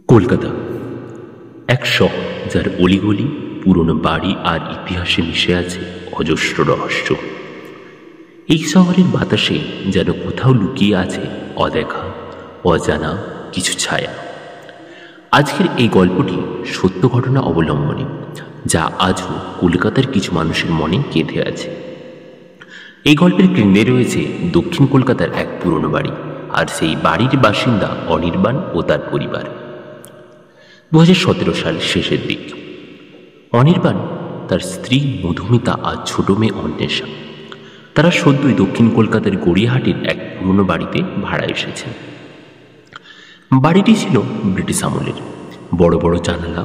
কলকাতা এক শহর যার অলিগলি, পুরনো বাড়ি আর ইতিহাসে মিশে আছে অজস্র রহস্য। এই শহরের বাতাসে যেন কোথাও লুকিয়ে আছে অদেখা, অজানা কিছু ছায়া। আজকের এই গল্পটি সত্য ঘটনা অবলম্বনে, যা আজও কলকাতার কিছু মানুষের মনে গেঁথে আছে। এই গল্পের কেন্দ্রে রয়েছে দক্ষিণ কলকাতার এক পুরনো বাড়ি, আর সেই বাড়ির বাসিন্দা অনির্বাণ ও তার পরিবার। 2017 সালের শেষের দিক। অনির্বাণ, তার স্ত্রী মধুমিতা আর ছোট মেয়ে অন্বেষা, তারা সদ্যই দক্ষিণ কলকাতার গড়িয়াহাটের এক পুরনো বাড়িতে ভাড়া এসেছেন। বাড়িটি ছিল ব্রিটিশ আমলের, বড় বড় জানালা,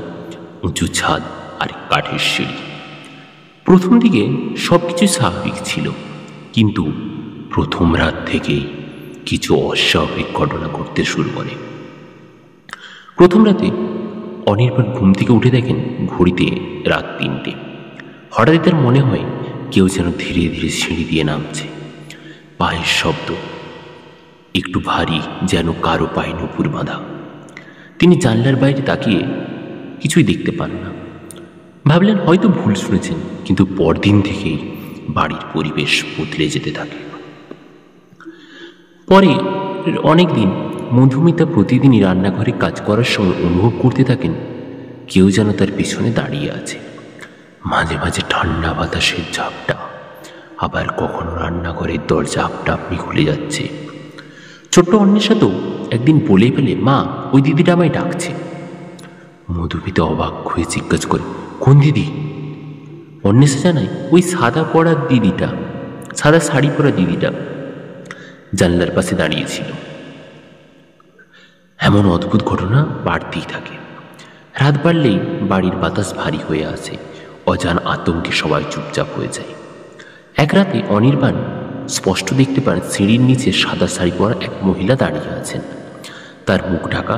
উঁচু ছাদ আর কাঠের সিঁড়ি। প্রথম দিকে সবকিছু স্বাভাবিক ছিল, কিন্তু প্রথম রাত থেকেই কিছু অস্বাভাবিক ঘটনা ঘটতে শুরু করে। প্রথম রাতে অনির্বাণ ঘুম থেকে উঠে দেখেন ঘড়িতে রাত 3টে। হঠাৎ তার মনে হয় কেউ যেন ধীরে ধীরে সিঁড়ি দিয়ে নামছে। পায়ের শব্দ একটু ভারী, যেন কারো পায়ে নুপুর বাঁধা। তিনি জানলার বাইরে তাকিয়ে কিছুই দেখতে পান না। ভাবলেন হয়তো ভুল শুনেছেন, কিন্তু পরদিন থেকেই বাড়ির পরিবেশ বদলে যেতে থাকে। পরে অনেকদিন মধুমিতা প্রতিদিনই রান্নাঘরে কাজ করার সময় অনুভব করতে থাকেন কেউ যেন তার পিছনে দাঁড়িয়ে আছে। মাঝে মাঝে ঠান্ডা বাতাসের ঝাপটা, আবার কখনো রান্নাঘরের দরজা আপনা আপনি খুলে যাচ্ছে। ছোট্ট অন্বেষা তো একদিন বলে ফেলে, মা, ওই দিদিটা আমায় ডাকছে। মধুমিতা অবাক হয়ে জিজ্ঞাসা করে, কোন দিদি? অন্বেষা জানায়, ওই সাদা পরা দিদিটা, সাদা শাড়ি পরা দিদিটা জানলার পাশে দাঁড়িয়েছিল। এমন অদ্ভুত ঘটনা বাড়তেই থাকে। রাত বাড়লেই বাড়ির বাতাস ভারী হয়ে আসে। অজানা আতঙ্কে সবাই চুপচাপ হয়ে যায়। এক রাতে অনির্বাণ স্পষ্ট দেখতে পান সিঁড়ির নিচে সাদা শাড়ি পরা এক মহিলা দাঁড়িয়ে আছেন। তার মুখ ঢাকা,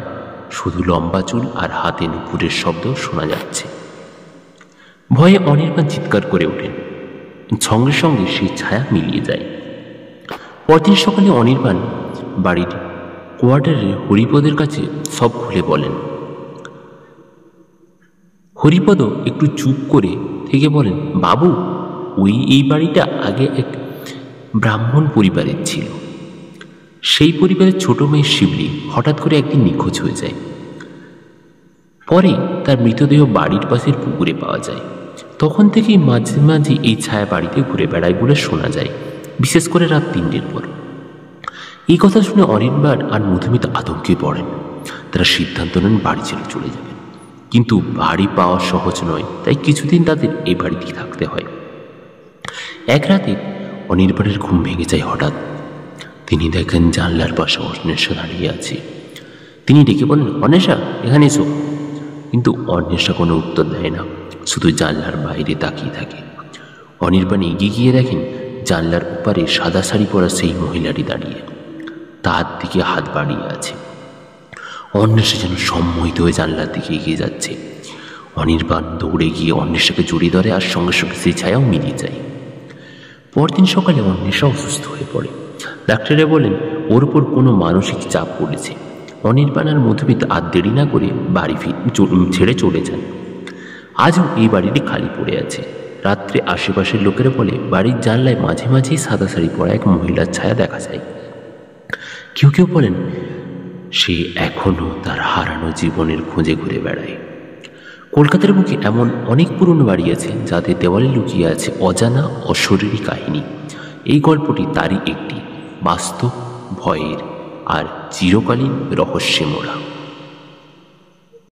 শুধু লম্বা চুল আর হাতে নুপুরের শব্দ শোনা যাচ্ছে। ভয়ে অনির্বাণ চিৎকার করে ওঠেন। সঙ্গে সঙ্গে সেই ছায়া মিলিয়ে যায়। পরদিন সকালে অনির্বাণ বাড়ির কোয়ার্টারে হরিপদের কাছে সব খুলে বলেন। হরিপদ একটু চুপ করে থেকে বলেন, বাবু, এই বাড়িটা আগে এক ব্রাহ্মণ পরিবারের ছিল। সেই পরিবারের ছোট মেয়ে শিবলি হঠাৎ করে একদিন নিখোঁজ হয়ে যায়। পরে তার মৃতদেহ বাড়ির পাশের পুকুরে পাওয়া যায়। তখন থেকেই মাঝে মাঝে এই ছায়া বাড়িতে ঘুরে বেড়ায় বলে শোনা যায়, বিশেষ করে রাত 3টের পর। এই কথা শুনে অনির্বাণ আর মধুমিতা আতঙ্কে পড়েন। তারা সিদ্ধান্ত নেন বাড়ি ছেড়ে চলে যাবেন। কিন্তু বাড়ি পাওয়া সহজ নয়, তাই কিছুদিন তাদের এই বাড়িতেই থাকতে হয়। এক রাতে অনির্বাণের ঘুম ভেঙে যায় হঠাৎ। তিনি দেখেন জানলার পাশে অন্বেষা দাঁড়িয়ে আছে। তিনি ডেকে বলেন, অন্বেষা, এখানে এসো। কিন্তু অন্বেষা কোনো উত্তর দেয় না, শুধু জানলার বাইরে তাকিয়ে থাকে। অনির্বাণ এগিয়ে গিয়ে দেখেন জানলার ওপারে সাদা শাড়ি পরা সেই মহিলাটি দাঁড়িয়ে, তার দিকে হাত বাড়িয়ে আছে। অন্বেষা যেন সম্মোহিত হয়ে জানলার দিকে এগিয়ে যাচ্ছে। অনির্বাণ দৌড়ে গিয়ে অন্বেষাকে জড়িয়ে ধরে, আর সঙ্গে সঙ্গে সেই ছায়াও মিলিয়ে যায়। পরদিন সকালে অন্বেষা অসুস্থ হয়ে পড়ে। ডাক্তাররা বলেন ওর উপর কোনো মানসিক চাপ পড়েছে। অনির্বাণ আর মধুমিতা আর দেরি না করে বাড়ি ছেড়ে চলে যান। আজও এই বাড়িটি খালি পড়ে আছে। রাত্রে আশেপাশের লোকেরা বলে বাড়ির জানলায় মাঝে মাঝেই সাদা শাড়ি পরা এক মহিলার ছায়া দেখা যায়। কেউ কেউ বলেন সে এখনো তার হারানো জীবনের খোঁজে ঘুরে বেড়ায়। কলকাতার বুকে এমন অনেক পুরনো বাড়ি আছে যাদের দেওয়ালে লুকিয়ে আছে অজানা অশরীরী কাহিনী। এই গল্পটি তারই একটি, বাস্তব, ভয়ের আর চিরকালীন রহস্যে মোড়া।